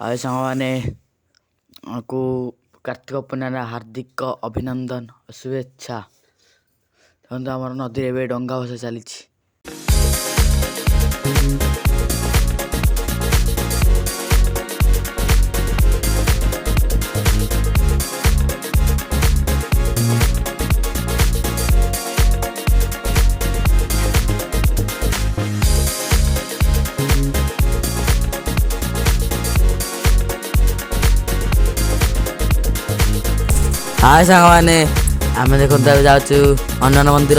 हाय सामने को कार्तिक पूर्णिमा हार्दिक अभिनंदन शुभेच्छा। देखो आम नदी ए डंगा भसा चली हाय सांग मैंने आम देखो जाऊँ हनुमान मंदिर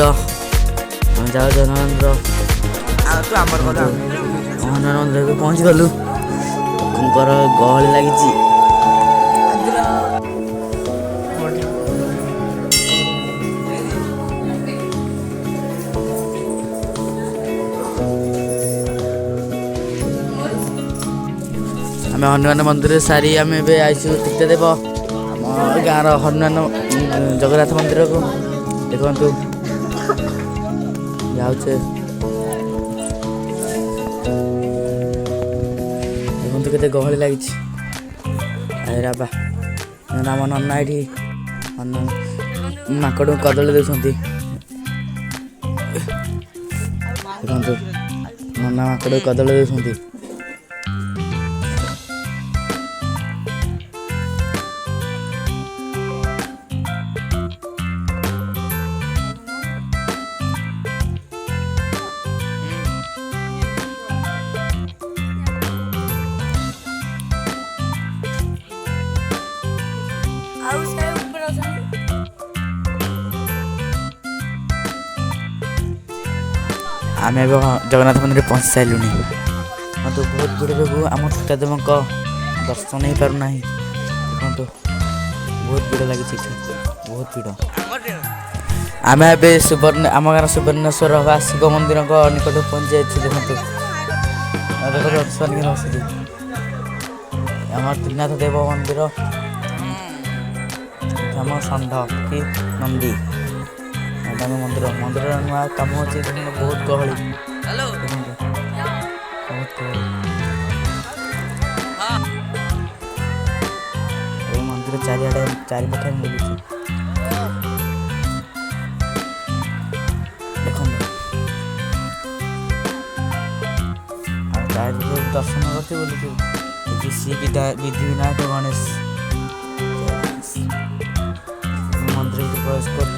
हनुमान मंदिर पहुँची गलु गहली लगी आम हनुमान मंदिर सारी आम आईसु तीर्थदेव गाँव हनुमान जगन्नाथ मंदिर को देखु जाऊे देखु के गहली लगी राबा नाम नना ये माकड़ कदली दे देखु नना माकड़ कदली दे आम जगन्नाथ मंदिर पहुँची सारूँ तो बहुत भीड़ आम चुट्टादेव दर्शन हो पारना देखो बहुत भीड़ लगी बहुत भीड़ आम ए आम गाँव सुवर्णेश्वर वा शिव मंदिर निकट पहुँची जाइए देखो दर्शन आम त्रिनाथ देव मंदिर आम षंढ कि नंदी मंदिर मंदिर नुआ कम अच्छे बहुत गहली बहुत मंदिर चारिड़े चारिपटे मिलूँ देख दर्शन करती सी विधि विनायक गणेश मंदिर प्रवेश कर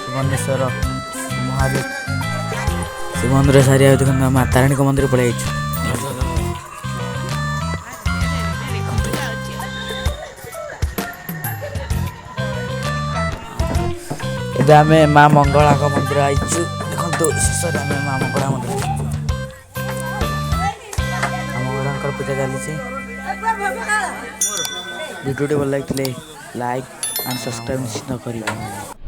सुवर्णेश्वर महादेव शिव मंदिर सारी देखो माता रानी मंदिर पड़े आम माँ मंगला मंदिर आईचु देखो शेष माँ मंगला मंदिर मंगला पूजा चली वीडियो भल लगे लाइक एंड सब्सक्राइब निश्चित करें।